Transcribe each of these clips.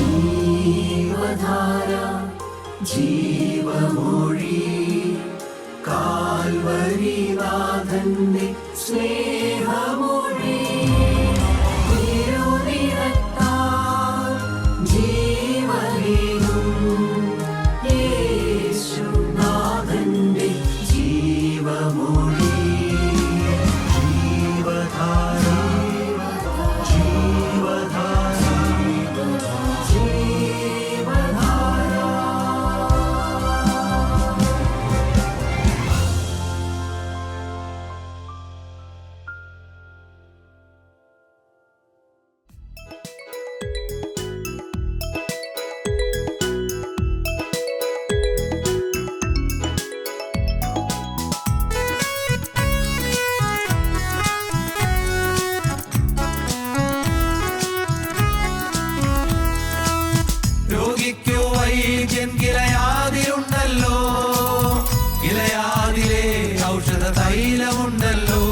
ജീവധാര ജീവമൊഴി കാൽവരിനാഥന്റെ സ്നേഹമൊഴി തിരുനിറത്താൽ ജീവനേകും യേശുനാഥന്റെ ജീവമൊഴി ജീവധാര ജീവധാര ജീവധാര. രോഗിക്കു വൈദ്യൻ ഗിലയാദിലുണ്ടല്ലോ, ഗിലയാദിലെ ഔഷധ തൈലമുണ്ടല്ലോ.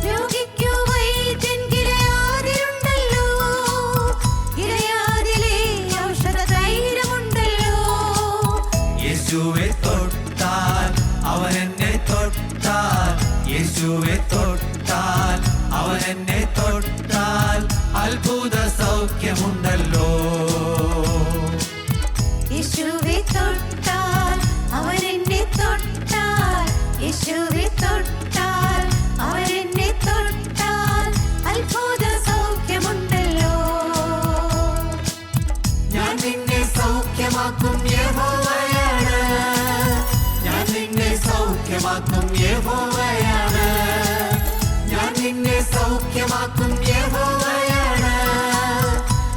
രോഗിക്കു വൈദ്യൻ ഗിലയാദിലുണ്ടല്ലോ, ഗിലയാദിലെ ഔഷധ തൈലമുണ്ടല്ലോ. യേശുവെ തൊട്ടാൽ അവനെന്നെ തൊട്ടാൽ, യേശുവെ തൊട്ടാൽ അവനെന്നെ തൊട്ടാൽ അത്ഭുത സൗഖ്യമുണ്ടല്ലോ. യേശുവെ തൊട്ടാൽ അവനെന്നെ തൊട്ടാൽ, യേശുവെ തൊട്ടാൽ അവനെന്നെ തൊട്ടാൽ അത്ഭുത സൗഖ്യമുണ്ടല്ലോ. ഞാൻ നിന്നെ സൗഖ്യമാക്കും യഹോവയാണ്, ഞാൻ നിന്നെ സൗഖ്യമാക്കും യഹോവയാണ്, ഞാൻ നിന്നെ സൗഖ്യമാക്കും യഹോവയാണ്,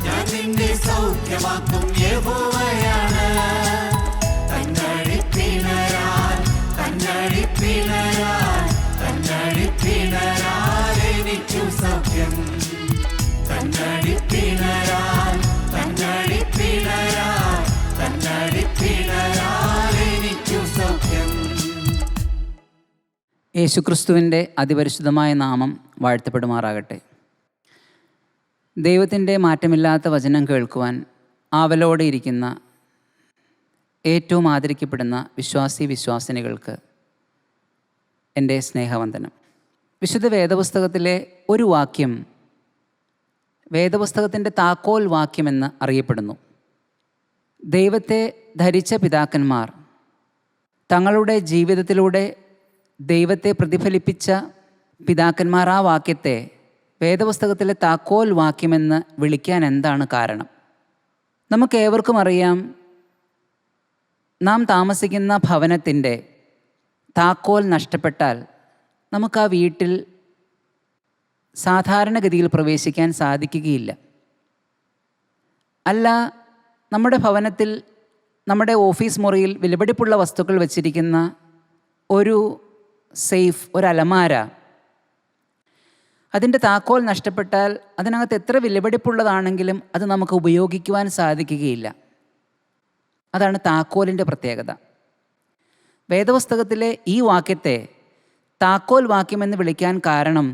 ഞാൻ നിന്നെ സൗഖ്യമാക്കും യഹോവയാണ്. കണ്ണഴിപ്പിണരാൽ കണ്ണഴിപ്പിണരാൽ കണ്ണഴിപ്പിണരാൽ എനിക്കു സൗഖ്യം, കണ്ണഴിപ്പിണരാൽ കണ്ണഴിപ്പിണരാൽ കണ്ണഴിപ്പിണരാൽ എനിക്കു സൗഖ്യം. യേശുക്രിസ്തുവിൻ്റെ അതിപരിശുദ്ധമായ നാമം വാഴ്ത്തപ്പെടുമാറാകട്ടെ. ദൈവത്തിൻ്റെ മാറ്റമില്ലാത്ത വചനം കേൾക്കുവാൻ ആവലോടെ ഇരിക്കുന്ന ഏറ്റവും ആദരിക്കപ്പെടുന്ന വിശ്വാസിനികൾക്ക് എൻ്റെ സ്നേഹവന്ദനം. വിശുദ്ധ വേദപുസ്തകത്തിലെ ഒരു വാക്യം വേദപുസ്തകത്തിൻ്റെ താക്കോൽ വാക്യമെന്ന് അറിയപ്പെടുന്നു. ദൈവത്തെ ധരിച്ച പിതാക്കന്മാർ തങ്ങളുടെ ജീവിതത്തിലൂടെ ദൈവത്തെ പ്രതിഫലിപ്പിച്ച പിതാക്കന്മാർ ആ വാക്യത്തെ വേദപുസ്തകത്തിലെ താക്കോൽ വാക്യമെന്ന് വിളിക്കാൻ എന്താണ് കാരണം? നമുക്കേവർക്കും അറിയാം, നാം താമസിക്കുന്ന ഭവനത്തിൻ്റെ താക്കോൽ നഷ്ടപ്പെട്ടാൽ നമുക്ക് ആ വീട്ടിൽ സാധാരണഗതിയിൽ പ്രവേശിക്കാൻ സാധിക്കുകയില്ല. അല്ല, നമ്മുടെ ഭവനത്തിൽ നമ്മുടെ ഓഫീസ് മുറിയിൽ വിലപിടിപ്പുള്ള വസ്തുക്കൾ വച്ചിരിക്കുന്ന ഒരു സേഫ്, ഒരു അലമാര, അതിൻ്റെ താക്കോൽ നഷ്ടപ്പെട്ടാൽ അതിനകത്ത് എത്ര വിലപിടിപ്പുള്ളതാണെങ്കിലും അത് നമുക്ക് ഉപയോഗിക്കുവാൻ സാധിക്കുകയില്ല. അതാണ് താക്കോലിൻ്റെ പ്രത്യേകത. വേദപുസ്തകത്തിലെ ഈ വാക്യത്തെ താക്കോൽ വാക്യമെന്ന് വിളിക്കാൻ കാരണം,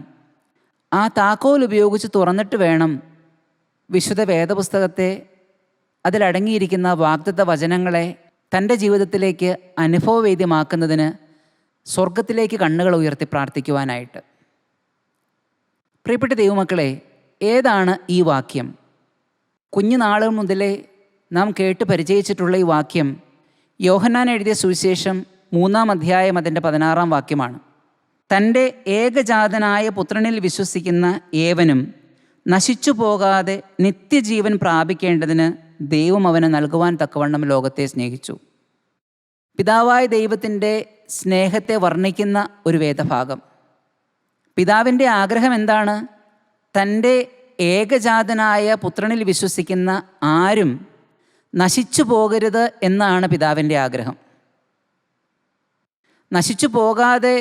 ആ താക്കോൽ ഉപയോഗിച്ച് തുറന്നിട്ട് വേണം വിശുദ്ധ വേദപുസ്തകത്തെ, അതിലടങ്ങിയിരിക്കുന്ന വാഗ്ദത്ത വചനങ്ങളെ തൻ്റെ ജീവിതത്തിലേക്ക് അനുഭവവേദ്യമാക്കുന്നതിന് സ്വർഗത്തിലേക്ക് കണ്ണുകൾ ഉയർത്തി പ്രാർത്ഥിക്കുവാനായിട്ട്. പ്രിയപ്പെട്ട ദൈവമക്കളെ, ഏതാണ് ഈ വാക്യം? കുഞ്ഞുനാൾ മുതലേ നാം കേട്ട് പരിചയിച്ചിട്ടുള്ള ഈ വാക്യം യോഹന്നാൻ എഴുതിയ സുവിശേഷം 3-ാം അധ്യായം അതിൻ്റെ 16-ാം വാക്യമാണ്. തൻ്റെ ഏകജാതനായ പുത്രനിൽ വിശ്വസിക്കുന്ന ഏവനും നശിച്ചു പോകാതെ നിത്യജീവൻ പ്രാപിക്കേണ്ടതിന് ദൈവം അവന് നൽകുവാൻ തക്കവണ്ണം ലോകത്തെ സ്നേഹിച്ചു. പിതാവായ ദൈവത്തിൻ്റെ സ്നേഹത്തെ വർണ്ണിക്കുന്ന ഒരു വേദഭാഗം. പിതാവിൻ്റെ ആഗ്രഹം എന്താണ്? തൻ്റെ ഏകജാതനായ പുത്രനിൽ വിശ്വസിക്കുന്ന ആരും നശിച്ചു പോകരുത് എന്നാണ് പിതാവിൻ്റെ ആഗ്രഹം. നശിച്ചു പോകാതെ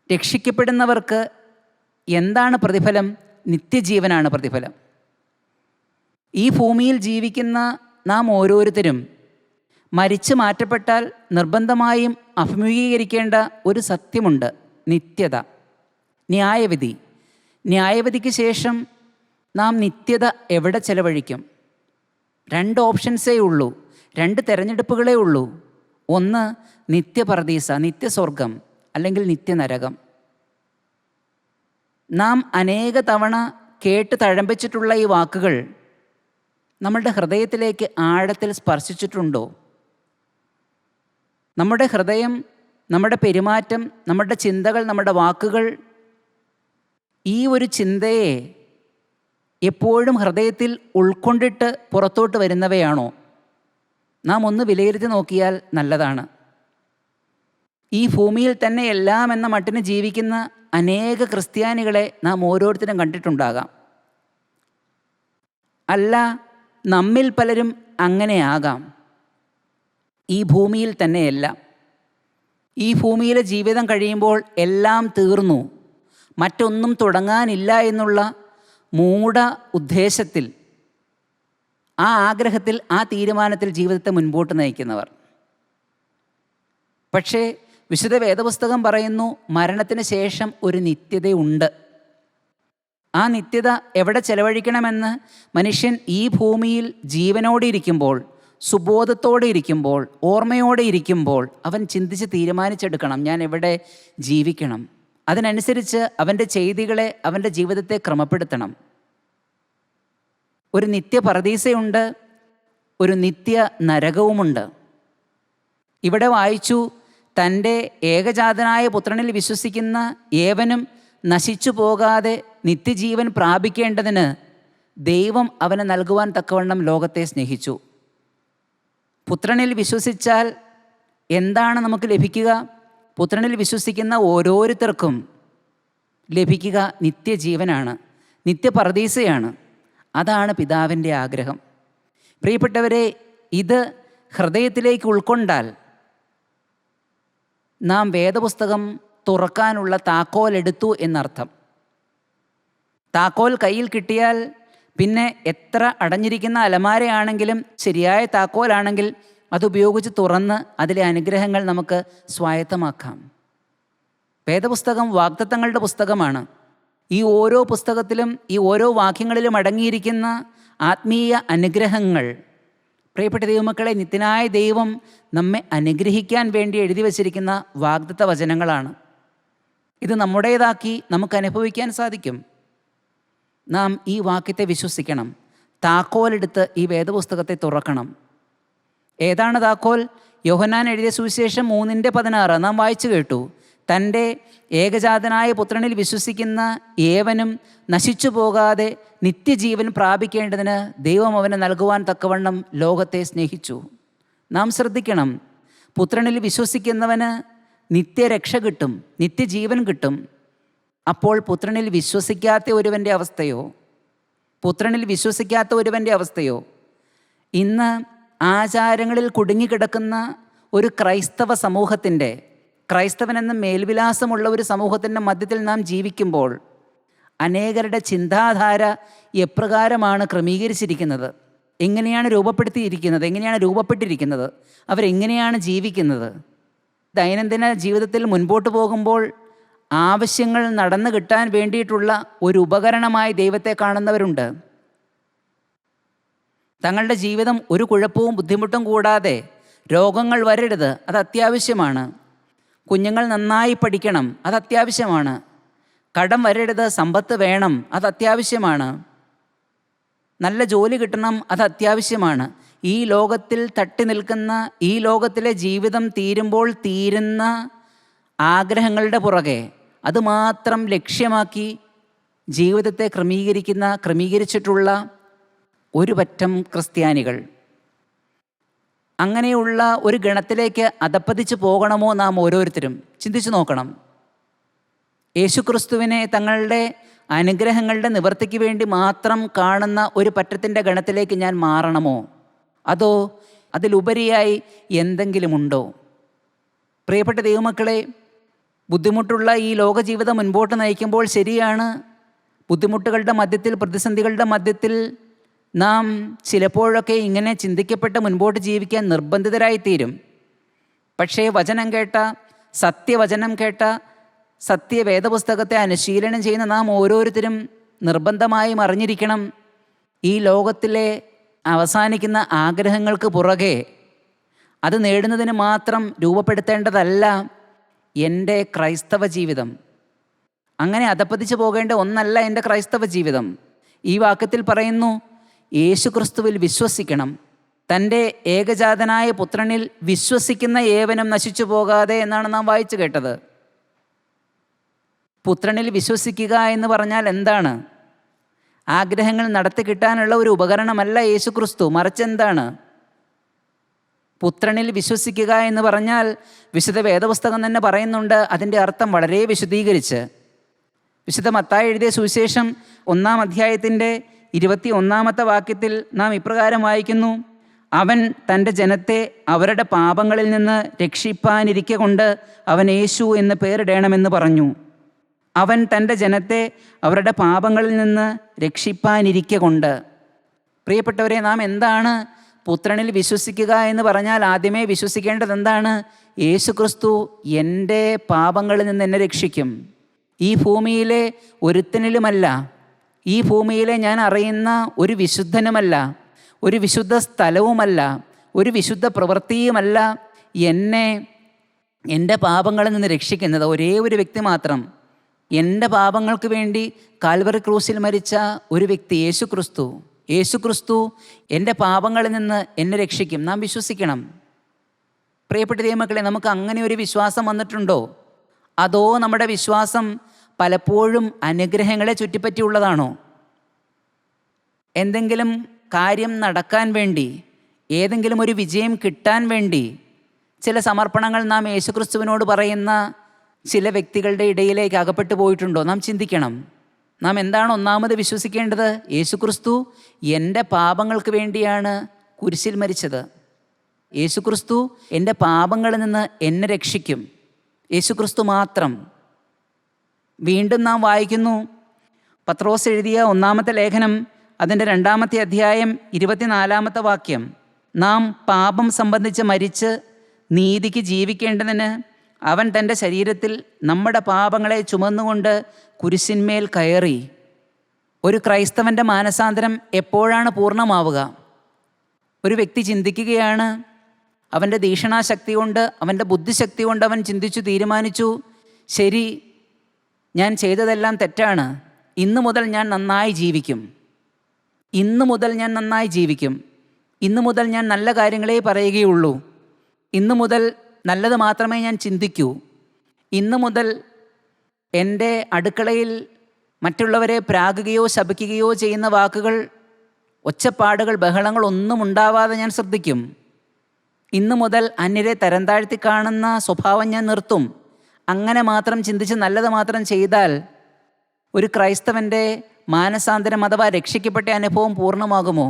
രക്ഷിക്കപ്പെടുന്നവർക്ക് എന്താണ് പ്രതിഫലം? നിത്യജീവനാണ് പ്രതിഫലം. ഈ ഭൂമിയിൽ ജീവിക്കുന്ന നാം ഓരോരുത്തരും മരിച്ചു മാറ്റപ്പെട്ടാൽ നിർബന്ധമായും അഭിമുഖീകരിക്കേണ്ട ഒരു സത്യമുണ്ട്: നിത്യത, ന്യായവിധി. ന്യായവിധിക്ക് ശേഷം നാം നിത്യത എവിടെ ചെലവഴിക്കും? 2 ഓപ്ഷൻസേ ഉള്ളൂ, 2 തിരഞ്ഞെടുപ്പുകളേ ഉള്ളൂ. ഒന്ന് നിത്യപർദീസ, നിത്യസ്വർഗം, അല്ലെങ്കിൽ നിത്യനരകം. നാം അനേക തവണ കേട്ട് തഴമ്പിച്ചിട്ടുള്ള ഈ വാക്കുകൾ നമ്മളുടെ ഹൃദയത്തിലേക്ക് ആഴത്തിൽ സ്പർശിച്ചിട്ടുണ്ടോ? നമ്മുടെ ഹൃദയം, നമ്മുടെ പെരുമാറ്റം, നമ്മുടെ ചിന്തകൾ, നമ്മുടെ വാക്കുകൾ ഈ ഒരു ചിന്തയെ എപ്പോഴും ഹൃദയത്തിൽ ഉൾക്കൊണ്ടിട്ട് പുറത്തോട്ട് വരുന്നവയാണോ? നാം ഒന്ന് വിലയിരുത്തി നോക്കിയാൽ നല്ലതാണ്. ഈ ഭൂമിയിൽ തന്നെ എല്ലാം എന്ന മട്ടിന് ജീവിക്കുന്ന അനേക ക്രിസ്ത്യാനികളെ നാം ഓരോരുത്തരും കണ്ടിട്ടുണ്ടാകാം. അല്ല, നമ്മിൽ പലരും അങ്ങനെയാകാം. ഈ ഭൂമിയിൽ തന്നെയല്ല, ഈ ഭൂമിയിലെ ജീവിതം കഴിയുമ്പോൾ എല്ലാം തീർന്നു, മറ്റൊന്നും തുടങ്ങാനില്ല എന്നുള്ള മൂഢ ഉദ്ദേശത്തിൽ, ആ ആഗ്രഹത്തിൽ, ആ തീരുമാനത്തിൽ ജീവിതത്തെ മുൻപോട്ട് നയിക്കുന്നവർ. പക്ഷേ വിശുദ്ധ വേദപുസ്തകം പറയുന്നു, മരണത്തിന് ശേഷം ഒരു നിത്യതയുണ്ട്. ആ നിത്യത എവിടെ ചെലവഴിക്കണമെന്ന് മനുഷ്യൻ ഈ ഭൂമിയിൽ ജീവനോടെ ഇരിക്കുമ്പോൾ, സുബോധത്തോടെ ഇരിക്കുമ്പോൾ, ഓർമ്മയോടെ ഇരിക്കുമ്പോൾ അവൻ ചിന്തിച്ച് തീരുമാനിച്ചെടുക്കണം, ഞാൻ എവിടെ ജീവിക്കണം. അതിനനുസരിച്ച് അവൻ്റെ ചെയ്തികളെ, അവൻ്റെ ജീവിതത്തെ ക്രമപ്പെടുത്തണം. ഒരു നിത്യ പറുദീസയുണ്ട്, ഒരു നിത്യ നരകവുമുണ്ട്. ഇവിടെ വായിച്ചു, തൻ്റെ ഏകജാതനായ പുത്രനിൽ വിശ്വസിക്കുന്ന ഏവനും നശിച്ചു പോകാതെ നിത്യജീവൻ പ്രാപിക്കേണ്ടതിന് ദൈവം അവന് നൽകുവാൻ തക്കവണ്ണം ലോകത്തെ സ്നേഹിച്ചു. പുത്രനിൽ വിശ്വസിച്ചാൽ എന്താണ് നമുക്ക് ലഭിക്കുക? പുത്രനിൽ വിശ്വസിക്കുന്ന ഓരോരുത്തർക്കും ലഭിക്കുക നിത്യജീവനാണ്, നിത്യപറുദീസയാണ്. അതാണ് പിതാവിൻ്റെ ആഗ്രഹം. പ്രിയപ്പെട്ടവരെ, ഇത് ഹൃദയത്തിലേക്ക് ഉൾക്കൊണ്ടാൽ നാം വേദപുസ്തകം തുറക്കാനുള്ള താക്കോൽ എടുത്തു എന്നർത്ഥം. താക്കോൽ കയ്യിൽ കിട്ടിയാൽ പിന്നെ എത്ര അടഞ്ഞിരിക്കുന്ന അലമാരയാണെങ്കിലും ശരിയായ താക്കോലാണെങ്കിൽ അതുപയോഗിച്ച് തുറന്ന് അതിലെ അനുഗ്രഹങ്ങൾ നമുക്ക് സ്വായത്തമാക്കാം. വേദപുസ്തകം വാഗ്ദത്തങ്ങളുടെ പുസ്തകമാണ്. ഈ ഓരോ പുസ്തകത്തിലും, ഈ ഓരോ വാക്യങ്ങളിലും അടങ്ങിയിരിക്കുന്ന ആത്മീയ അനുഗ്രഹങ്ങൾ, പ്രിയപ്പെട്ട ദൈവമക്കളെ, നിത്യനായ ദൈവം നമ്മെ അനുഗ്രഹിക്കാൻ വേണ്ടി എഴുതി വച്ചിരിക്കുന്ന വാഗ്ദത്ത വചനങ്ങളാണ്. ഇത് നമ്മുടേതാക്കി നമുക്ക് അനുഭവിക്കാൻ സാധിക്കും. നാം ഈ വാക്യത്തെ വിശ്വസിക്കണം. താക്കോലെടുത്ത് ഈ വേദപുസ്തകത്തെ തുറക്കണം. ഏതാണ് താക്കോൽ? യോഹന്നാൻ എഴുതിയ സുവിശേഷം 3:16 നാം വായിച്ചു കേട്ടു. തൻ്റെ ഏകജാതനായ പുത്രനിൽ വിശ്വസിക്കുന്ന ഏവനും നശിച്ചു പോകാതെ നിത്യജീവൻ പ്രാപിക്കേണ്ടതിന് ദൈവം അവന് നൽകുവാൻ തക്കവണ്ണം ലോകത്തെ സ്നേഹിച്ചു. നാം ശ്രദ്ധിക്കണം, പുത്രനിൽ വിശ്വസിക്കുന്നവന് നിത്യരക്ഷ കിട്ടും, നിത്യജീവൻ കിട്ടും. അപ്പോൾ പുത്രനിൽ വിശ്വസിക്കാത്ത ഒരുവൻ്റെ അവസ്ഥയോ? പുത്രനിൽ വിശ്വസിക്കാത്ത ഒരുവൻ്റെ അവസ്ഥയോ? ഇന്ന് ആചാരങ്ങളിൽ കുടുങ്ങിക്കിടക്കുന്ന ഒരു ക്രൈസ്തവ സമൂഹത്തിൻ്റെ, ക്രൈസ്തവനെന്ന മേൽവിലാസമുള്ള ഒരു സമൂഹത്തിൻ്റെ മധ്യത്തിൽ നാം ജീവിക്കുമ്പോൾ അനേകരുടെ ചിന്താധാര എപ്രകാരമാണ് ക്രമീകരിച്ചിരിക്കുന്നത്, എങ്ങനെയാണ് രൂപപ്പെടുത്തിയിരിക്കുന്നത്, എങ്ങനെയാണ് രൂപപ്പെട്ടിരിക്കുന്നത്, അവരെങ്ങനെയാണ് ജീവിക്കുന്നത്? ദൈനംദിന ജീവിതത്തിൽ മുൻപോട്ട് പോകുമ്പോൾ ആവശ്യങ്ങൾ നടന്നു കിട്ടാൻ വേണ്ടിയിട്ടുള്ള ഒരു ഉപകരണമായി ദൈവത്തെ കാണുന്നവരുണ്ട്. തങ്ങളുടെ ജീവിതം ഒരു കുഴപ്പവും ബുദ്ധിമുട്ടും കൂടാതെ, രോഗങ്ങൾ വരരുത്, അത് അത്യാവശ്യമാണ്. കുഞ്ഞുങ്ങൾ നന്നായി പഠിക്കണം, അത് അത്യാവശ്യമാണ്. കടം വരരുത്, സമ്പത്ത് വേണം, അത് അത്യാവശ്യമാണ്. നല്ല ജോലി കിട്ടണം, അത് അത്യാവശ്യമാണ്. ഈ ലോകത്തിൽ തട്ടി നിൽക്കുന്ന, ഈ ലോകത്തിലെ ജീവിതം തീരുമ്പോൾ തീരുന്ന ആഗ്രഹങ്ങളുടെ പുറകെ അതുമാത്രം ലക്ഷ്യമാക്കി ജീവിതത്തെ ക്രമീകരിച്ചിട്ടുള്ള ഒരു പറ്റം ക്രിസ്ത്യാനികൾ. അങ്ങനെയുള്ള ഒരു ഗണത്തിലേക്ക് അധപ്പതിച്ച് പോകണമോ നാം ഓരോരുത്തരും? ചിന്തിച്ചു നോക്കണം. യേശുക്രിസ്തുവിനെ തങ്ങളുടെ അനുഗ്രഹങ്ങളുടെ നിവർത്തിക്ക് വേണ്ടി മാത്രം കാണുന്ന ഒരു പറ്റത്തിൻ്റെ ഗണത്തിലേക്ക് ഞാൻ മാറണമോ? അതോ അതിലുപരിയായി എന്തെങ്കിലുമുണ്ടോ? പ്രിയപ്പെട്ട ദൈവമക്കളെ, ബുദ്ധിമുട്ടുള്ള ഈ ലോകജീവിതം മുൻപോട്ട് നയിക്കുമ്പോൾ ശരിയാണ്, ബുദ്ധിമുട്ടുകളുടെ മധ്യത്തിൽ, പ്രതിസന്ധികളുടെ മധ്യത്തിൽ നാം ചിലപ്പോഴൊക്കെ ഇങ്ങനെ ചിന്തിക്കപ്പെട്ട് മുൻപോട്ട് ജീവിക്കാൻ നിർബന്ധിതരായിത്തീരും. പക്ഷേ വചനം കേട്ട, സത്യവചനം കേട്ട, സത്യവേദപുസ്തകത്തെ അനുശീലനം ചെയ്യുന്ന നാം ഓരോരുത്തരും നിർബന്ധമായും അറിഞ്ഞിരിക്കണം, ഈ ലോകത്തിലെ അവസാനിക്കുന്ന ആഗ്രഹങ്ങൾക്ക് പുറകെ അത് നേടുന്നതിന് മാത്രം രൂപപ്പെടുത്തേണ്ടതല്ല എൻ്റെ ക്രൈസ്തവ ജീവിതം. അങ്ങനെ അധപ്പതിച്ചു പോകേണ്ട ഒന്നല്ല എൻ്റെ ക്രൈസ്തവ ജീവിതം. ഈ വാക്യത്തിൽ പറയുന്നു, യേശു ക്രിസ്തുവിൽ വിശ്വസിക്കണം. തൻ്റെ ഏകജാതനായ പുത്രനിൽ വിശ്വസിക്കുന്ന ഏവനും നശിച്ചു പോകാതെ എന്നാണ് നാം വായിച്ചു കേട്ടത്. പുത്രനിൽ വിശ്വസിക്കുക എന്ന് പറഞ്ഞാൽ എന്താണ്? ആഗ്രഹങ്ങൾ നടത്തി കിട്ടാനുള്ള ഒരു ഉപകരണമല്ല യേശു ക്രിസ്തു. മറിച്ച് എന്താണ്? പുത്രനിൽ വിശ്വസിക്കുക എന്ന് പറഞ്ഞാൽ വിശുദ്ധ വേദപുസ്തകം തന്നെ പറയുന്നുണ്ട് അതിൻ്റെ അർത്ഥം വളരെ വിശദീകരിച്ച്. വിശുദ്ധ മത്തായി എഴുതിയ സുവിശേഷം 1-ാം അധ്യായത്തിൻ്റെ 21-ാമത്തെ വാക്യത്തിൽ നാം ഇപ്രകാരം വായിക്കുന്നു, അവൻ തൻ്റെ ജനത്തെ അവരുടെ പാപങ്ങളിൽ നിന്ന് രക്ഷിപ്പാനിരിക്കെ കൊണ്ട് അവൻ യേശു എന്ന് പേരിടണമെന്ന് പറഞ്ഞു. അവൻ തൻ്റെ ജനത്തെ അവരുടെ പാപങ്ങളിൽ നിന്ന് രക്ഷിപ്പാനിരിക്കെ കൊണ്ട്. പ്രിയപ്പെട്ടവരെ, നാം എന്താണ് പുത്രനിൽ വിശ്വസിക്കുക എന്ന് പറഞ്ഞാൽ ആദ്യമേ വിശ്വസിക്കേണ്ടത് എന്താണ്? യേശു ക്രിസ്തു എൻ്റെ പാപങ്ങളിൽ നിന്ന് എന്നെ രക്ഷിക്കും. ഈ ഭൂമിയിലെ ഒരുത്തനിലുമല്ല, ഈ ഭൂമിയിലെ ഞാൻ അറിയുന്ന ഒരു വിശുദ്ധനുമല്ല, ഒരു വിശുദ്ധ സ്ഥലവുമല്ല, ഒരു വിശുദ്ധ പ്രവൃത്തിയുമല്ല എന്നെ എൻ്റെ പാപങ്ങളിൽ നിന്ന് രക്ഷിക്കുന്നത്. ഒരേ ഒരു വ്യക്തി മാത്രം. എൻ്റെ പാപങ്ങൾക്ക് വേണ്ടി കാൽവറി ക്രൂസിൽ മരിച്ച ഒരു വ്യക്തി, യേശു ക്രിസ്തു. യേശു ക്രിസ്തു എൻ്റെ പാപങ്ങളിൽ നിന്ന് എന്നെ രക്ഷിക്കും. നാം വിശ്വസിക്കണം. പ്രിയപ്പെട്ട ദൈവമക്കളെ, നമുക്ക് അങ്ങനെ ഒരു വിശ്വാസം വന്നിട്ടുണ്ടോ? അതോ നമ്മുടെ വിശ്വാസം പലപ്പോഴും അനുഗ്രഹങ്ങളെ ചുറ്റിപ്പറ്റിയുള്ളതാണോ? എന്തെങ്കിലും കാര്യം നടക്കാൻ വേണ്ടി, ഏതെങ്കിലും ഒരു വിജയം കിട്ടാൻ വേണ്ടി ചില സമർപ്പണങ്ങൾ നാം യേശുക്രിസ്തുവിനോട് പറയുന്ന ചില വ്യക്തികളുടെ ഇടയിലേക്ക് അകപ്പെട്ടു പോയിട്ടുണ്ടോ? നാം ചിന്തിക്കണം. നാം എന്താണ് ഒന്നാമത് വിശ്വസിക്കേണ്ടത്? യേശുക്രിസ്തു എൻ്റെ പാപങ്ങൾക്ക് വേണ്ടിയാണ് കുരിശിൽ മരിച്ചത്. യേശുക്രിസ്തു എൻ്റെ പാപങ്ങളിൽ നിന്ന് എന്നെ രക്ഷിക്കും. യേശുക്രിസ്തു മാത്രം. വീണ്ടും നാം വായിക്കുന്നു, പത്രോസ് എഴുതിയ 1-ാമത്തെ ലേഖനം അതിൻ്റെ 2-ാമത്തെ അധ്യായം 24-ാമത്തെ വാക്യം, നാം പാപം സംബന്ധിച്ച് മരിച്ച് നീതിക്ക് ജീവിക്കേണ്ടതിന് അവൻ തൻ്റെ ശരീരത്തിൽ നമ്മുടെ പാപങ്ങളെ ചുമന്നുകൊണ്ട് കുരിശിന്മേൽ കയറി. ഒരു ക്രൈസ്തവൻ്റെ മാനസാന്തരം എപ്പോഴാണ് പൂർണ്ണമാവുക? ഒരു വ്യക്തി ചിന്തിക്കുകയാണ്, അവൻ്റെ തീക്ഷണാശക്തി കൊണ്ട്, അവൻ്റെ ബുദ്ധിശക്തി കൊണ്ട് അവൻ ചിന്തിച്ചു തീരുമാനിച്ചു, ശരി, ഞാൻ ചെയ്തതെല്ലാം തെറ്റാണ്, ഇന്നു മുതൽ ഞാൻ നന്നായി ജീവിക്കും, ഇന്നു മുതൽ ഞാൻ നന്നായി ജീവിക്കും, ഇന്നു മുതൽ ഞാൻ നല്ല കാര്യങ്ങളേ പറയുകയുള്ളൂ, ഇന്നു മുതൽ നല്ലത് മാത്രമേ ഞാൻ ചിന്തിക്കൂ, ഇന്നു മുതൽ എൻ്റെ അടുക്കളയിൽ മറ്റുള്ളവരെ പ്രാകുകയോ ശപിക്കുകയോ ചെയ്യുന്ന വാക്കുകൾ, ഒച്ചപ്പാടുകൾ, ബഹളങ്ങൾ ഒന്നും ഉണ്ടാവാതെ ഞാൻ ശ്രദ്ധിക്കും, ഇന്നു മുതൽ അന്യരെ തരം താഴ്ത്തി കാണുന്ന സ്വഭാവം ഞാൻ നിർത്തും. അങ്ങനെ മാത്രം ചിന്തിച്ച് നല്ലത് മാത്രം ചെയ്താൽ ഒരു ക്രൈസ്തവൻ്റെ മാനസാന്തരം അഥവാ രക്ഷിക്കപ്പെട്ട അനുഭവം പൂർണ്ണമാകുമോ?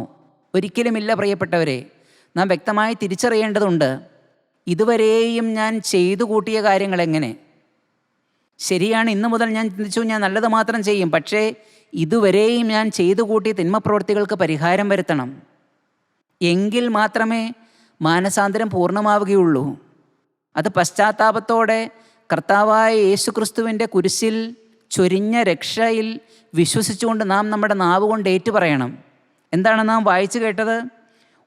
ഒരിക്കലുമില്ല പ്രിയപ്പെട്ടവരെ. നാം വ്യക്തമായി തിരിച്ചറിയേണ്ടതുണ്ട്, ഇതുവരെയും ഞാൻ ചെയ്തു കൂട്ടിയ കാര്യങ്ങൾ എങ്ങനെ? ശരിയാണ്, ഇന്നു മുതൽ ഞാൻ ചിന്തിച്ചു ഞാൻ നല്ലത് മാത്രം ചെയ്യും, പക്ഷേ ഇതുവരെയും ഞാൻ ചെയ്തു കൂട്ടിയ തിന്മപ്രവൃത്തികൾക്ക് പരിഹാരം വരുത്തണം. എങ്കിൽ മാത്രമേ മാനസാന്തരം പൂർണ്ണമാവുകയുള്ളൂ. അത് പശ്ചാത്താപത്തോടെ കർത്താവായ യേശു ക്രിസ്തുവിൻ്റെ കുരിശിൽ ചൊരിഞ്ഞ രക്ഷയിൽ വിശ്വസിച്ചുകൊണ്ട് നാം നമ്മുടെ നാവ് കൊണ്ട് ഏറ്റുപറയണം. എന്താണ് നാം വായിച്ചു കേട്ടത്?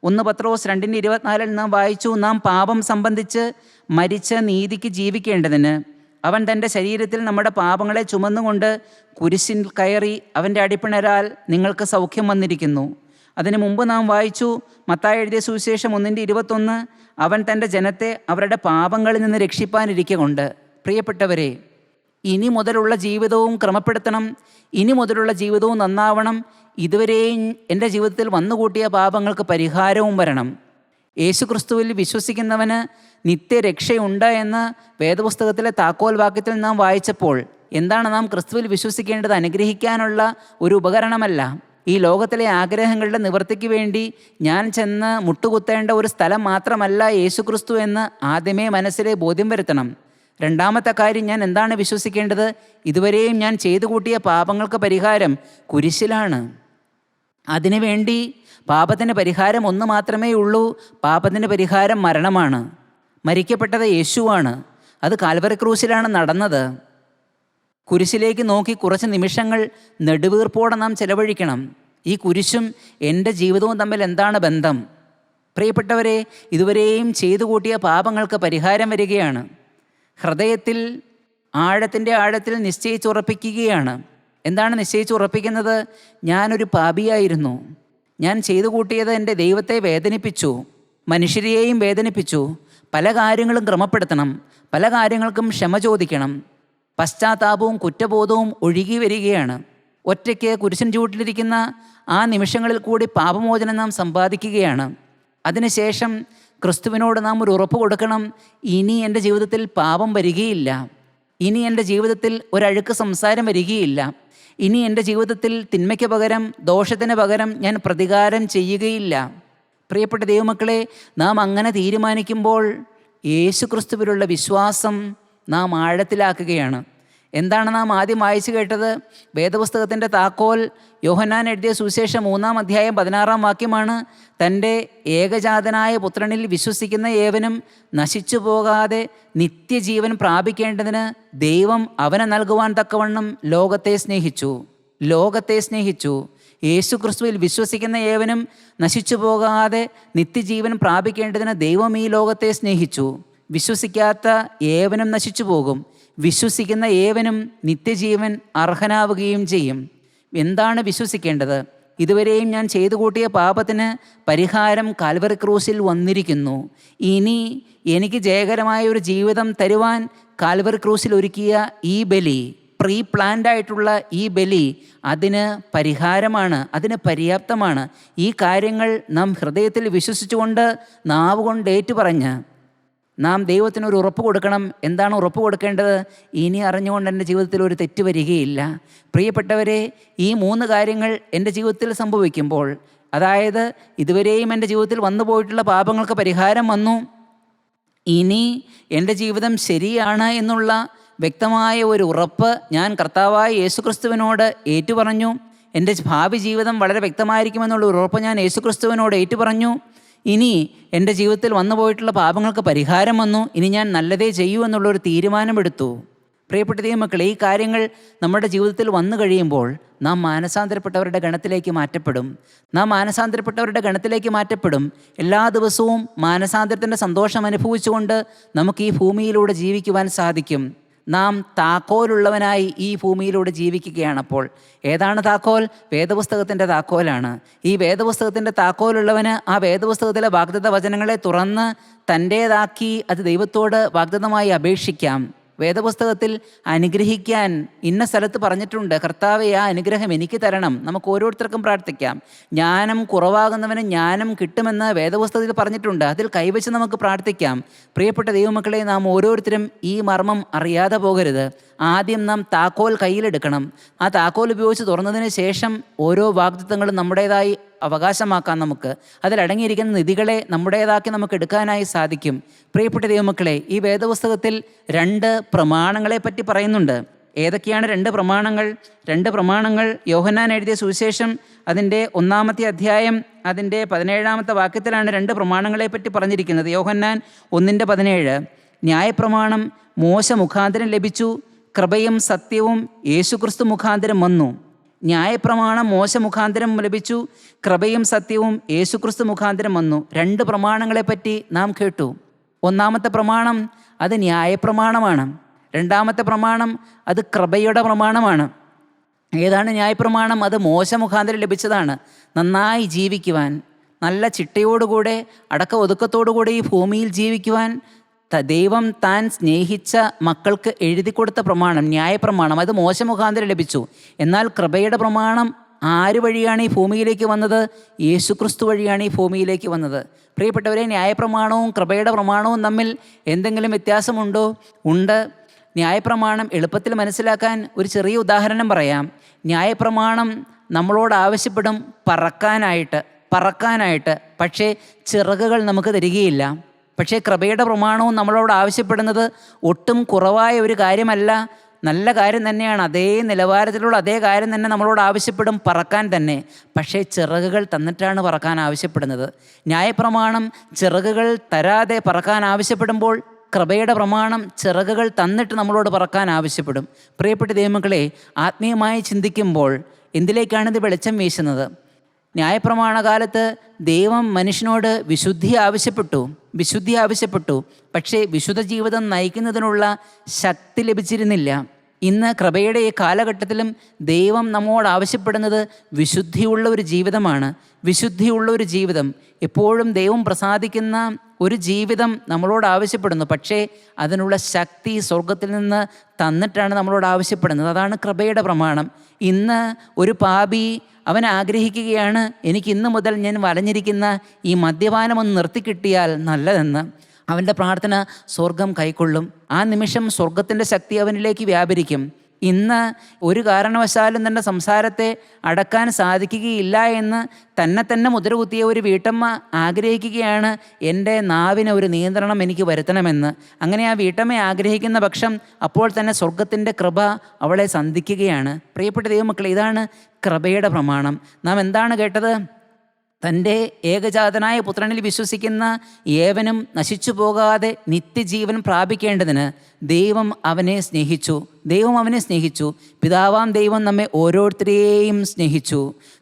1 പത്രോസ് 2:24 നാം വായിച്ചു, നാം പാപം സംബന്ധിച്ച് മരിച്ച നീതിക്ക് ജീവിക്കേണ്ടതിന് അവൻ തൻ്റെ ശരീരത്തിൽ നമ്മുടെ പാപങ്ങളെ ചുമന്നുകൊണ്ട് കുരിശിൽ കയറി അവൻ്റെ അടിപ്പിണരാൽ നിങ്ങൾക്ക് സൗഖ്യം വന്നിരിക്കുന്നു. അതിനു മുമ്പ് നാം വായിച്ചു, മത്തായി എഴുതിയ സുവിശേഷം 1:21, അവൻ തൻ്റെ ജനത്തെ അവരുടെ പാപങ്ങളിൽ നിന്ന് രക്ഷിപ്പാനിരിക്കെ കൊണ്ട്. പ്രിയപ്പെട്ടവരെ, ഇനി മുതലുള്ള ജീവിതവും ക്രമപ്പെടുത്തണം, ഇനി മുതലുള്ള ജീവിതവും നന്നാവണം. ഇതുവരെയും എൻ്റെ ജീവിതത്തിൽ വന്നുകൂട്ടിയ പാപങ്ങൾക്ക് പരിഹാരവും വരണം. യേശു ക്രിസ്തുവിൽ വിശ്വസിക്കുന്നവന് നിത്യരക്ഷയുണ്ട് എന്ന് വേദപുസ്തകത്തിലെ താക്കോൽ വാക്യത്തിൽ നാം വായിച്ചപ്പോൾ എന്താണ് നാം ക്രിസ്തുവിൽ വിശ്വസിക്കേണ്ടത്? അനുഗ്രഹിക്കാനുള്ള ഒരു ഉപകരണമല്ല. ഈ ലോകത്തിലെ ആഗ്രഹങ്ങളുടെ നിവൃത്തിക്ക് വേണ്ടി ഞാൻ ചെന്ന് മുട്ടുകുത്തേണ്ട ഒരു സ്ഥലം മാത്രമല്ല യേശു ക്രിസ്തു എന്ന് ആദ്യമേ മനസ്സിലെ ബോധ്യം വരുത്തണം. രണ്ടാമത്തെ കാര്യം, ഞാൻ എന്താണ് വിശ്വസിക്കേണ്ടത്? ഇതുവരെയും ഞാൻ ചെയ്തു കൂട്ടിയ പാപങ്ങൾക്ക് പരിഹാരം കുരിശിലാണ്. അതിനുവേണ്ടി പാപത്തിന് പരിഹാരം ഒന്ന് മാത്രമേ ഉള്ളൂ. പാപത്തിന് പരിഹാരം മരണമാണ്. മരിക്കപ്പെട്ടത് യേശുവാണ്. അത് കാൽവറി ക്രൂശിലാണ് നടന്നത്. കുരിശിലേക്ക് നോക്കി കുറച്ച് നിമിഷങ്ങൾ നെടുവീർപ്പോടെ നാം ചെലവഴിക്കണം. ഈ കുരിശും എൻ്റെ ജീവിതവും തമ്മിൽ എന്താണ് ബന്ധം? പ്രിയപ്പെട്ടവരെ, ഇതുവരെയും ചെയ്തു കൂട്ടിയ പാപങ്ങൾക്ക് പരിഹാരം വരികയാണ്. ഹൃദയത്തിൽ ആഴത്തിൻ്റെ ആഴത്തിൽ നിശ്ചയിച്ചുറപ്പിക്കുകയാണ്. എന്താണ് നിശ്ചയിച്ചുറപ്പിക്കുന്നത്? ഞാനൊരു പാപിയായിരുന്നു. ഞാൻ ചെയ്തു കൂട്ടിയത് എൻ്റെ ദൈവത്തെ വേദനിപ്പിച്ചു, മനുഷ്യരെയും വേദനിപ്പിച്ചു. പല കാര്യങ്ങളും ക്രമപ്പെടുത്തണം, പല കാര്യങ്ങൾക്കും ക്ഷമ ചോദിക്കണം. പശ്ചാത്താപവും കുറ്റബോധവും ഒഴുകി വരികയാണ്. ഒറ്റയ്ക്ക് കുരിശിൻ ചൂട്ടിലിരിക്കുന്ന ആ നിമിഷങ്ങളിൽ കൂടി പാപമോചനം നാം സമ്പാദിക്കുകയാണ്. അതിനുശേഷം ക്രിസ്തുവിനോട് നാം ഒരു ഉറപ്പ് കൊടുക്കണം. ഇനി എൻ്റെ ജീവിതത്തിൽ പാപം വരികയില്ല. ഇനി എൻ്റെ ജീവിതത്തിൽ ഒരഴുക്ക് സംസാരം വരികയില്ല. ഇനി എൻ്റെ ജീവിതത്തിൽ തിന്മയ്ക്ക് പകരം, ദോഷത്തിന് പകരം ഞാൻ പ്രതികാരം ചെയ്യുകയില്ല. പ്രിയപ്പെട്ട ദൈവമക്കളെ, നാം അങ്ങനെ തീരുമാനിക്കുമ്പോൾ യേശു ക്രിസ്തുവിലുള്ള വിശ്വാസം നാം ആഴത്തിലാക്കുകയാണ്. എന്താണ് നാം ആദ്യം വായിച്ചു കേട്ടത്? വേദപുസ്തകത്തിൻ്റെ താക്കോൽ യോഹന്നാൻ എഴുതിയ സുവിശേഷം 3-ാം അധ്യായം 16-ാം വാക്യമാണ്. തൻ്റെ ഏകജാതനായ പുത്രനിൽ വിശ്വസിക്കുന്ന ഏവനും നശിച്ചു പോകാതെ നിത്യജീവൻ പ്രാപിക്കേണ്ടതിന് ദൈവം അവനെ നൽകുവാൻ തക്കവണ്ണം ലോകത്തെ സ്നേഹിച്ചു. യേശു ക്രിസ്തുവിൽ വിശ്വസിക്കുന്ന ഏവനും നശിച്ചു പോകാതെ നിത്യജീവൻ പ്രാപിക്കേണ്ടതിന് ദൈവം ഈ ലോകത്തെ സ്നേഹിച്ചു. വിശ്വസിക്കാത്ത ഏവനും നശിച്ചു പോകും, വിശ്വസിക്കുന്ന ഏവനും നിത്യജീവൻ അർഹനാവുകയും ചെയ്യും. എന്താണ് വിശ്വസിക്കേണ്ടത്? ഇതുവരെയും ഞാൻ ചെയ്തു കൂട്ടിയ പാപത്തിന് പരിഹാരം കാൽവറി ക്രൂസിൽ വന്നിരിക്കുന്നു. ഇനി എനിക്ക് ജയകരമായ ഒരു ജീവിതം തരുവാൻ കാൽവറി ക്രൂസിൽ ഒരുക്കിയ ഈ ബലി, പ്രീ പ്ലാൻഡ് ആയിട്ടുള്ള ഈ ബലി, അതിന് പരിഹാരമാണ്, അതിന് പര്യാപ്തമാണ്. ഈ കാര്യങ്ങൾ നാം ഹൃദയത്തിൽ വിശ്വസിച്ചുകൊണ്ട് നാവ് കൊണ്ട് ഏറ്റുപറഞ്ഞ് നാം ദൈവത്തിനൊരു ഉറപ്പ് കൊടുക്കണം. എന്താണ് ഉറപ്പ് കൊടുക്കേണ്ടത്? ഇനി അറിഞ്ഞുകൊണ്ട് എൻ്റെ ജീവിതത്തിൽ ഒരു തെറ്റ് വരികയില്ല. പ്രിയപ്പെട്ടവരെ, ഈ 3 കാര്യങ്ങൾ എൻ്റെ ജീവിതത്തിൽ സംഭവിക്കുമ്പോൾ, അതായത് ഇതുവരെയും എൻ്റെ ജീവിതത്തിൽ വന്നു പോയിട്ടുള്ള പാപങ്ങൾക്ക് പരിഹാരം വന്നു, ഇനി എൻ്റെ ജീവിതം ശരിയാണ് എന്നുള്ള വ്യക്തമായ ഒരു ഉറപ്പ് ഞാൻ കർത്താവായ യേശുക്രിസ്തുവിനോട് ഏറ്റുപറഞ്ഞു. എൻ്റെ ഭാവി ജീവിതം വളരെ വ്യക്തമായിരിക്കുമെന്നുള്ള ഒരു ഉറപ്പ് ഞാൻ യേശുക്രിസ്തുവിനോട് ഏറ്റുപറഞ്ഞു. ഇനി എൻ്റെ ജീവിതത്തിൽ വന്നു പോയിട്ടുള്ള പാപങ്ങൾക്ക് പരിഹാരം വന്നു, ഇനി ഞാൻ നല്ലതേ ചെയ്യൂ എന്നുള്ളൊരു തീരുമാനമെടുത്തു. പ്രിയപ്പെട്ട ദൈവമക്കളെ, ഈ കാര്യങ്ങൾ നമ്മുടെ ജീവിതത്തിൽ വന്നു കഴിയുമ്പോൾ നാം മാനസാന്തരപ്പെട്ടവരുടെ ഗണത്തിലേക്ക് മാറ്റപ്പെടും. എല്ലാ ദിവസവും മാനസാന്തരത്തിൻ്റെ സന്തോഷം അനുഭവിച്ചുകൊണ്ട് നമുക്ക് ഈ ഭൂമിയിലൂടെ ജീവിക്കുവാൻ സാധിക്കും. നാം താക്കോലുള്ളവനായി ഈ ഭൂമിയിലൂടെ ജീവിക്കുകയാണപ്പോൾ. ഏതാണ് താക്കോൽ? വേദപുസ്തകത്തിൻ്റെ താക്കോലാണ്. ഈ വേദപുസ്തകത്തിൻ്റെ താക്കോലുള്ളവന് ആ വേദപുസ്തകത്തിലെ വാഗ്ദത്ത വചനങ്ങളെ തുറന്ന് തൻ്റേതാക്കി അത് ദൈവത്തോട് വാഗ്ദത്തമായി അപേക്ഷിക്കാം. വേദപുസ്തകത്തിൽ അനുഗ്രഹിക്കാൻ ഇന്ന സ്ഥലത്ത് പറഞ്ഞിട്ടുണ്ട്. കർത്താവേ, ആ അനുഗ്രഹം എനിക്ക് തരണം. നമുക്ക് ഓരോരുത്തർക്കും പ്രാർത്ഥിക്കാം. ജ്ഞാനം കുറവാകുന്നവന് ജ്ഞാനം കിട്ടുമെന്ന് വേദപുസ്തകത്തിൽ പറഞ്ഞിട്ടുണ്ട്. അതിൽ കൈവച്ച് നമുക്ക് പ്രാർത്ഥിക്കാം. പ്രിയപ്പെട്ട ദൈവമക്കളെ, നാം ഓരോരുത്തരും ഈ മർമ്മം അറിയാതെ പോകരുത്. ആദ്യം നാം താക്കോൽ കയ്യിലെടുക്കണം. ആ താക്കോൽ ഉപയോഗിച്ച് തുറന്നതിന് ശേഷം ഓരോ വാഗ്ദത്തങ്ങളും നമ്മുടേതായി അവകാശമാക്കാം. നമുക്ക് അതിലടങ്ങിയിരിക്കുന്ന നിധികളെ നമ്മുടേതാക്കി നമുക്ക് എടുക്കാനായി സാധിക്കും. പ്രിയപ്പെട്ട ദൈവമക്കളെ, ഈ വേദപുസ്തകത്തിൽ 2 പ്രമാണങ്ങളെ പറ്റി പറയുന്നുണ്ട്. ഏതൊക്കെയാണ് 2 പ്രമാണങ്ങൾ? 2 പ്രമാണങ്ങൾ യോഹന്നാൻ എഴുതിയ സുവിശേഷം അതിൻ്റെ 1-ാമത്തെ അധ്യായം അതിൻ്റെ 17-ാമത്തെ വാക്യത്തിലാണ് 2 പ്രമാണങ്ങളെ പറ്റി പറഞ്ഞിരിക്കുന്നത്. യോഹന്നാൻ 1:17, ന്യായപ്രമാണം മോശ മുഖാന്തരം ലഭിച്ചു, കൃപയും സത്യവും യേശുക്രിസ്തു മുഖാന്തരം വന്നു. ന്യായപ്രമാണം മോശ മുഖാന്തരം ലഭിച്ചു, കൃപയും സത്യവും യേശുക്രിസ്തു മുഖാന്തരം വന്നു. 2 പ്രമാണങ്ങളെപ്പറ്റി നാം കേട്ടു. 1-ാമത്തെ പ്രമാണം അത് ന്യായപ്രമാണമാണ്. 2-ാമത്തെ പ്രമാണം അത് കൃപയുടെ പ്രമാണമാണ്. ഏതാണ് ന്യായപ്രമാണം? അത് മോശ മുഖാന്തരം ലഭിച്ചതാണ്. നന്നായി ജീവിക്കുവാൻ, നല്ല ചിട്ടയോടുകൂടെ അടക്ക ഒതുക്കത്തോടുകൂടെ ഈ ഭൂമിയിൽ ജീവിക്കുവാൻ ദൈവം താൻ സ്നേഹിച്ച മക്കൾക്ക് എഴുതി കൊടുത്ത പ്രമാണം, ന്യായപ്രമാണം, അത് മോശ മുഖാന്തരം ലഭിച്ചു. എന്നാൽ കൃപയുടെ പ്രമാണം ആര് വഴിയാണ് ഈ ഭൂമിയിലേക്ക് വന്നത്? യേശുക്രിസ്തു വഴിയാണ് ഈ ഭൂമിയിലേക്ക് വന്നത്. പ്രിയപ്പെട്ടവരെ, ന്യായപ്രമാണവും കൃപയുടെ പ്രമാണവും തമ്മിൽ എന്തെങ്കിലും വ്യത്യാസമുണ്ടോ? ഉണ്ട്. ന്യായപ്രമാണം എളുപ്പത്തിൽ മനസ്സിലാക്കാൻ ഒരു ചെറിയ ഉദാഹരണം പറയാം. ന്യായപ്രമാണം നമ്മളോട് ആവശ്യപ്പെടും പറക്കാനായിട്ട്, പക്ഷേ ചിറകുകൾ നമുക്ക് തരികയില്ല. പക്ഷേ കൃപയുടെ പ്രമാണവും നമ്മളോട് ആവശ്യപ്പെടുന്നത് ഒട്ടും കുറവായ ഒരു കാര്യമല്ല, നല്ല കാര്യം തന്നെയാണ്. അതേ നിലവാരത്തിലുള്ള അതേ കാര്യം തന്നെ നമ്മളോട് ആവശ്യപ്പെടും, പറക്കാൻ തന്നെ. പക്ഷേ ചിറകുകൾ തന്നിട്ടാണ് പറക്കാൻ ആവശ്യപ്പെടുന്നത്. ന്യായപ്രമാണം ചിറകുകൾ തരാതെ പറക്കാൻ ആവശ്യപ്പെടുമ്പോൾ കൃപയുടെ പ്രമാണം ചിറകുകൾ തന്നിട്ട് നമ്മളോട് പറക്കാൻ ആവശ്യപ്പെടും. പ്രിയപ്പെട്ട ദൈവമക്കളെ, ആത്മീയമായി ചിന്തിക്കുമ്പോൾ എന്തിലേക്കാണ് ഇത് വെളിച്ചം വീശുന്നത്? ന്യായപ്രമാണ കാലത്ത് ദൈവം മനുഷ്യനോട് വിശുദ്ധി ആവശ്യപ്പെട്ടു. പക്ഷേ വിശുദ്ധ ജീവിതം നയിക്കുന്നതിനുള്ള ശക്തി ലഭിച്ചിരുന്നില്ല. ഇന്ന് കൃപയുടെ ഈ കാലഘട്ടത്തിലും ദൈവം നമ്മോട് ആവശ്യപ്പെടുന്നത് വിശുദ്ധിയുള്ള ഒരു ജീവിതമാണ്. വിശുദ്ധിയുള്ള ഒരു ജീവിതം, എപ്പോഴും ദൈവം പ്രസാദിക്കുന്ന ഒരു ജീവിതം നമ്മളോട് ആവശ്യപ്പെടുന്നു. പക്ഷേ അതിനുള്ള ശക്തി സ്വർഗത്തിൽ നിന്ന് തന്നിട്ടാണ് നമ്മളോട് ആവശ്യപ്പെടുന്നത്. അതാണ് കൃപയുടെ പ്രമാണം. ഇന്ന് ഒരു പാപി അവൻ ആഗ്രഹിക്കുകയാണ്, എനിക്ക് ഇന്ന് മുതൽ ഞാൻ വലഞ്ഞിരിക്കുന്ന ഈ മദ്യപാനം ഒന്ന് നിർത്തിക്കിട്ടിയാൽ നല്ലതെന്ന്. അവൻ്റെ പ്രാർത്ഥന സ്വർഗം കൈക്കൊള്ളും. ആ നിമിഷം സ്വർഗത്തിൻ്റെ ശക്തി അവനിലേക്ക് വ്യാപരിക്കും. ഇന്ന് ഒരു കാരണവശാലും തൻ്റെ സംസാരത്തെ അടക്കാൻ സാധിക്കുകയില്ല എന്ന് തന്നെ മുദ്രകുത്തിയ ഒരു വീട്ടമ്മ ആഗ്രഹിക്കുകയാണ്, എൻ്റെ നാവിന് ഒരു നിയന്ത്രണം എനിക്ക് വരുത്തണമെന്ന്. അങ്ങനെ ആ വീട്ടമ്മ ആഗ്രഹിക്കുന്ന പക്ഷം അപ്പോൾ തന്നെ സ്വർഗത്തിൻ്റെ കൃപ അവളെ സന്ധിക്കുകയാണ്. പ്രിയപ്പെട്ട ദൈവമക്കളെ, ഇതാണ് കൃപയുടെ പ്രമാണം. നാം എന്താണ് കേട്ടത്? തൻ്റെ ഏകജാതനായ പുത്രനിൽ വിശ്വസിക്കുന്ന ഏവനും നശിച്ചു പോകാതെ നിത്യജീവൻ പ്രാപിക്കേണ്ടതിന് ദൈവം അവനെ സ്നേഹിച്ചു. പിതാവാം ദൈവം നമ്മെ ഓരോരുത്തരെയും സ്നേഹിച്ചു.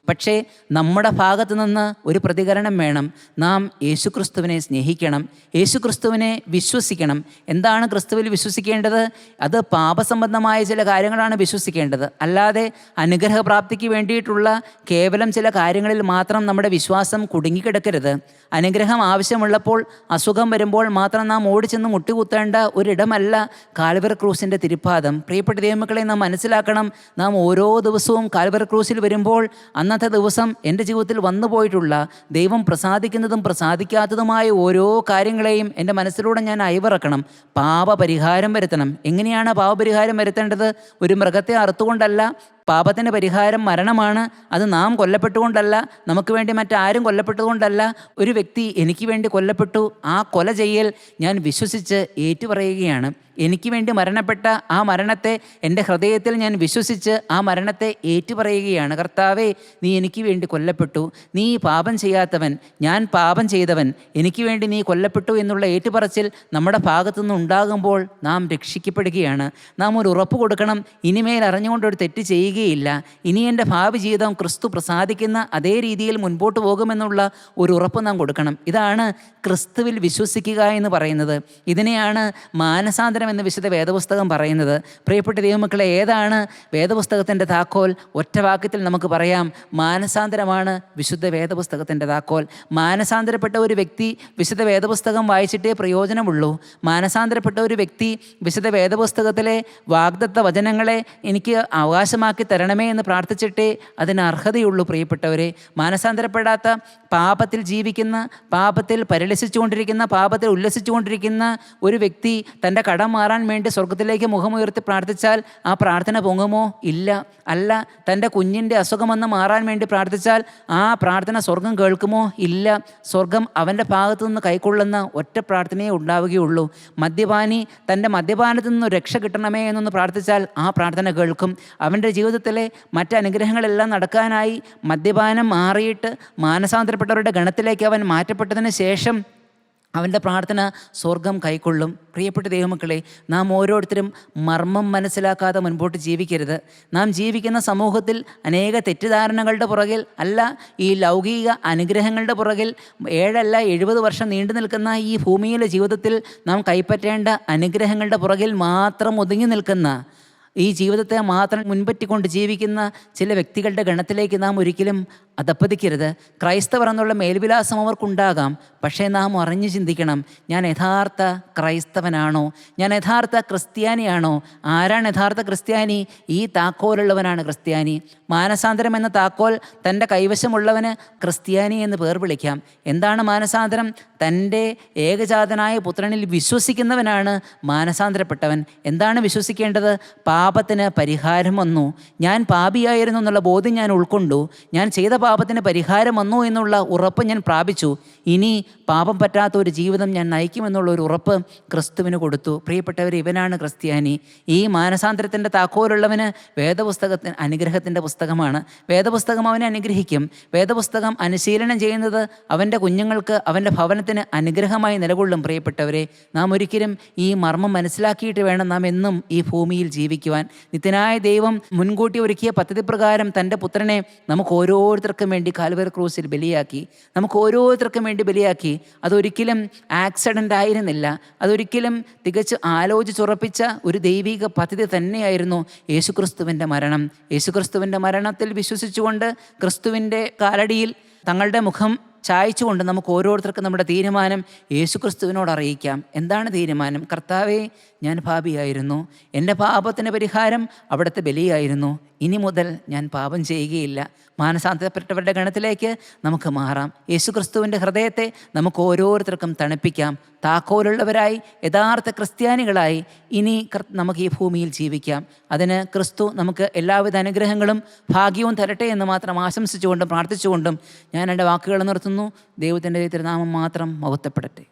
പക്ഷേ നമ്മുടെ ഭാഗത്തു നിന്ന് ഒരു പ്രതികരണം വേണം. നാം യേശുക്രിസ്തുവിനെ സ്നേഹിക്കണം, യേശുക്രിസ്തുവിനെ വിശ്വസിക്കണം. എന്താണ് ക്രിസ്തുവിൽ വിശ്വസിക്കേണ്ടത്? അത് പാപസംബന്ധമായ ചില കാര്യങ്ങളാണ് വിശ്വസിക്കേണ്ടത്. അല്ലാതെ അനുഗ്രഹപ്രാപ്തിക്ക് വേണ്ടിയിട്ടുള്ള കേവലം ചില കാര്യങ്ങളിൽ മാത്രം നമ്മുടെ വിശ്വാസം കുടുങ്ങിക്കിടക്കരുത്. അനുഗ്രഹം ആവശ്യമുള്ളപ്പോൾ, അസുഖം വരുമ്പോൾ മാത്രം നാം ഓടിച്ചെന്ന് മുട്ടികുത്തേണ്ട ഒരിടമല്ല കാൽവറി ക്രൂസിൻ്റെ തിരുപ്പാദം. പ്രിയപ്പെട്ട ദൈവമക്കളെ, നാം മനസ്സിലാക്കണം, നാം ഓരോ ദിവസവും കാൽവറി ക്രൂസിൽ വരുമ്പോൾ അന്നത്തെ ദിവസം എൻ്റെ ജീവിതത്തിൽ വന്നു പോയിട്ടുള്ള ദൈവം പ്രസാദിക്കുന്നതും പ്രസാദിക്കാത്തതുമായ ഓരോ കാര്യങ്ങളെയും എൻ്റെ മനസ്സിലൂടെ ഞാൻ അയവിറക്കണം. പാപപരിഹാരം വരുത്തണം. എങ്ങനെയാണ് പാപപരിഹാരം വരുത്തേണ്ടത്? ഒരു മൃഗത്തെ അറുത്തുകൊണ്ടല്ല. പാപത്തിൻ്റെ പരിഹാരം മരണമാണ്. അത് നാം കൊല്ലപ്പെട്ടുകൊണ്ടല്ല, നമുക്ക് വേണ്ടി മറ്റാരും കൊല്ലപ്പെട്ടുകൊണ്ടല്ല. ഒരു വ്യക്തി എനിക്ക് വേണ്ടി കൊല്ലപ്പെട്ടു. ആ കൊല ചെയ്യൽ ഞാൻ വിശ്വസിച്ച് ഏറ്റുപറയുകയാണ്. എനിക്ക് വേണ്ടി മരണപ്പെട്ട ആ മരണത്തെ എൻ്റെ ഹൃദയത്തിൽ ഞാൻ വിശ്വസിച്ച് ആ മരണത്തെ ഏറ്റുപറയുകയാണ്. കർത്താവേ, നീ എനിക്ക് വേണ്ടി കൊല്ലപ്പെട്ടു. നീ പാപം ചെയ്യാത്തവൻ, ഞാൻ പാപം ചെയ്തവൻ, എനിക്ക് വേണ്ടി നീ കൊല്ലപ്പെട്ടു എന്നുള്ള ഏറ്റുപറച്ചിൽ നമ്മുടെ ഭാഗത്തുനിന്ന് ഉണ്ടാകുമ്പോൾ നാം രക്ഷിക്കപ്പെടുകയാണ്. നാം ഒരു ഉറപ്പ് കൊടുക്കണം, ഇനിമേൽ അറിഞ്ഞുകൊണ്ടൊരു തെറ്റ് ചെയ്യുകയില്ല. ഇനി എൻ്റെ ഭാവി ജീവിതം ക്രിസ്തു പ്രസാദിക്കുന്ന അതേ രീതിയിൽ മുൻപോട്ട് പോകുമെന്നുള്ള ഒരു ഉറപ്പ് നാം കൊടുക്കണം. ഇതാണ് ക്രിസ്തുവിൽ വിശ്വസിക്കുക എന്ന് പറയുന്നത്. ഇതിനെയാണ് മാനസാന്തരം എന്ന് വിശുദ്ധ വേദപുസ്തകം പറയുന്നത്. പ്രിയപ്പെട്ട ദൈവമക്കളെ, ഏതാണ് വേദപുസ്തകത്തിൻ്റെ താക്കോൽ? ഒറ്റ വാക്യത്തിൽ നമുക്ക് പറയാം, മാനസാന്തരമാണ് വിശുദ്ധ വേദപുസ്തകത്തിൻ്റെ താക്കോൽ. മാനസാന്തരപ്പെട്ട ഒരു വ്യക്തി വിശുദ്ധ വേദപുസ്തകം വായിച്ചിട്ടേ പ്രയോജനമുള്ളൂ. മാനസാന്തരപ്പെട്ട ഒരു വ്യക്തി വിശുദ്ധ വേദപുസ്തകത്തിലെ വാഗ്ദത്ത വചനങ്ങളെ എനിക്ക് അവകാശമാക്കി തരണമേ എന്ന് പ്രാർത്ഥിച്ചിട്ടേ അതിന് അർഹതയുള്ളൂ. പ്രിയപ്പെട്ടവരെ, മാനസാന്തരപ്പെടാത്ത, പാപത്തിൽ ജീവിക്കുന്ന, പാപത്തിൽ പരിലസിച്ചുകൊണ്ടിരിക്കുന്ന, പാപത്തിൽ ഉല്ലസിച്ചുകൊണ്ടിരിക്കുന്ന ഒരു വ്യക്തി തൻ്റെ കടം മാറാൻ വേണ്ടി സ്വർഗത്തിലേക്ക് മുഖമുയർത്തി പ്രാർത്ഥിച്ചാൽ ആ പ്രാർത്ഥന പൊങ്ങുമോ? ഇല്ല. അല്ല, തൻ്റെ കുഞ്ഞിൻ്റെ അസുഖമെന്ന് മാറാൻ വേണ്ടി പ്രാർത്ഥിച്ചാൽ ആ പ്രാർത്ഥന സ്വർഗം കേൾക്കുമോ? ഇല്ല. സ്വർഗം അവൻ്റെ ഭാഗത്തു നിന്ന് കൈക്കൊള്ളുന്ന ഒറ്റ പ്രാർത്ഥനയേ ഉണ്ടാവുകയുള്ളൂ. മദ്യപാനി തൻ്റെ മദ്യപാനത്തിൽ നിന്ന് രക്ഷ കിട്ടണമേ എന്നൊന്ന് പ്രാർത്ഥിച്ചാൽ ആ പ്രാർത്ഥന കേൾക്കും. അവൻ്റെ ജീവിതത്തിലെ മറ്റ് അനുഗ്രഹങ്ങളെല്ലാം നടക്കാനായി മദ്യപാനം മാറിയിട്ട് മാനസാന്തരപ്പെട്ടവരുടെ ഗണത്തിലേക്ക് അവൻ മാറ്റപ്പെട്ടതിന് ശേഷം അവൻ്റെ പ്രാർത്ഥന സ്വർഗം കൈക്കൊള്ളും. പ്രിയപ്പെട്ട ദൈവമക്കളെ, നാം ഓരോരുത്തരും മർമ്മം മനസ്സിലാക്കാതെ മുൻപോട്ട് ജീവിക്കരുത്. നാം ജീവിക്കുന്ന സമൂഹത്തിൽ അനേക തെറ്റിദ്ധാരണകളുടെ പുറകിൽ അല്ല, ഈ ലൗകിക അനുഗ്രഹങ്ങളുടെ പുറകിൽ 7 അല്ല 70 വർഷം നീണ്ടു നിൽക്കുന്ന ഈ ഭൂമിയിലെ ജീവിതത്തിൽ നാം കൈപ്പറ്റേണ്ട അനുഗ്രഹങ്ങളുടെ പുറകിൽ മാത്രം ഒതുങ്ങി നിൽക്കുന്ന, ഈ ജീവിതത്തെ മാത്രം മുൻപറ്റിക്കൊണ്ട് ജീവിക്കുന്ന ചില വ്യക്തികളുടെ ഗണത്തിലേക്ക് നാം ഒരിക്കലും അധപ്പതിക്കരുത്. ക്രൈസ്തവർ എന്നുള്ള മേൽവിലാസം അവർക്കുണ്ടാകാം. പക്ഷേ നാം അറിഞ്ഞു ചിന്തിക്കണം, ഞാൻ യഥാർത്ഥ ക്രൈസ്തവനാണോ? ഞാൻ യഥാർത്ഥ ക്രിസ്ത്യാനിയാണോ? ആരാണ് യഥാർത്ഥ ക്രിസ്ത്യാനി? ഈ താക്കോലുള്ളവനാണ് ക്രിസ്ത്യാനി. മാനസാന്തരം എന്ന താക്കോൽ തൻ്റെ കൈവശമുള്ളവന് ക്രിസ്ത്യാനി എന്ന് പേർ വിളിക്കാം. എന്താണ് മാനസാന്തരം? തൻ്റെ ഏകജാതനായ പുത്രനിൽ വിശ്വസിക്കുന്നവനാണ് മാനസാന്തരപ്പെട്ടവൻ. എന്താണ് വിശ്വസിക്കേണ്ടത്? പാപത്തിന് പരിഹാരം വന്നു, ഞാൻ പാപിയായിരുന്നു എന്നുള്ള ബോധ്യം ഞാൻ ഉൾക്കൊണ്ടു, ഞാൻ ചെയ്ത പാപത്തിന് പരിഹാരം വന്നു എന്നുള്ള ഉറപ്പ് ഞാൻ പ്രാപിച്ചു, ഇനി പാപം പറ്റാത്ത ഒരു ജീവിതം ഞാൻ നയിക്കുമെന്നുള്ള ഒരു ഉറപ്പ് ക്രിസ്തുവിന് കൊടുത്തു. പ്രിയപ്പെട്ടവർ, ഇവനാണ് ക്രിസ്ത്യാനി. ഈ മാനസാന്തരത്തിൻ്റെ താക്കോലുള്ളവന് വേദപുസ്തകത്തിന് അനുഗ്രഹത്തിൻ്റെ പുസ്തകമാണ്. വേദപുസ്തകം അവനെ അനുഗ്രഹിക്കും. വേദപുസ്തകം അനുശീലനം ചെയ്യുന്നത് അവൻ്റെ കുഞ്ഞുങ്ങൾക്ക്, അവൻ്റെ ഭവനത്തിന് അനുഗ്രഹമായി നിലകൊള്ളും. പ്രിയപ്പെട്ടവരെ, നാം ഒരിക്കലും ഈ മർമ്മം മനസ്സിലാക്കിയിട്ട് വേണം നാം എന്നും ഈ ഭൂമിയിൽ ജീവിക്കുവാൻ. നിത്യനായ ദൈവം മുൻകൂട്ടി ഒരുക്കിയ പദ്ധതി പ്രകാരം തൻ്റെ പുത്രനെ നമുക്ക് ഓരോരുത്തർക്കും ഓരോരുത്തർക്കും വേണ്ടി കാൽവറി ക്രൂസിൽ ബലിയാക്കി, നമുക്ക് ഓരോരുത്തർക്കും വേണ്ടി ബലിയാക്കി. അതൊരിക്കലും ആക്സിഡൻ്റ് ആയിരുന്നില്ല, അതൊരിക്കലും തികച്ച് ആലോചിച്ചുറപ്പിച്ച ഒരു ദൈവിക പദ്ധതി തന്നെയായിരുന്നു യേശുക്രിസ്തുവിൻ്റെ മരണം. യേശുക്രിസ്തുവിൻ്റെ മരണത്തിൽ വിശ്വസിച്ചുകൊണ്ട് ക്രിസ്തുവിൻ്റെ കാലടിയിൽ തങ്ങളുടെ മുഖം ചായച്ചുകൊണ്ട് നമുക്ക് ഓരോരുത്തർക്കും നമ്മുടെ തീരുമാനം യേശുക്രിസ്തുവിനോട് അറിയിക്കാം. എന്താണ് തീരുമാനം? കർത്താവേ, ഞാൻ പാപിയായിരുന്നു, എൻ്റെ പാപത്തിന് പരിഹാരം അവിടുത്തെ ബലിയായിരുന്നു, ഇനി മുതൽ ഞാൻ പാപം ചെയ്യുകയില്ല. മാനസാന്തരപ്പെട്ടവരുടെ ഗണത്തിലേക്ക് നമുക്ക് മാറാം. യേശുക്രിസ്തുവിൻ്റെ ഹൃദയത്തെ നമുക്ക് ഓരോരുത്തർക്കും തണുപ്പിക്കാം. താക്കോലുള്ളവരായി, യഥാർത്ഥ ക്രിസ്ത്യാനികളായി ഇനി നമുക്ക് ഈ ഭൂമിയിൽ ജീവിക്കാം. അതിന് ക്രിസ്തു നമുക്ക് എല്ലാവിധ അനുഗ്രഹങ്ങളും ഭാഗ്യവും തരട്ടെ എന്ന് മാത്രം ആശംസിച്ചുകൊണ്ടും പ്രാർത്ഥിച്ചുകൊണ്ടും ഞാൻ എൻ്റെ വാക്കുകൾ നിർത്തുന്നു. ദൈവത്തിൻ്റെ തിരുനാമം മാത്രം മഹത്വപ്പെടട്ടെ.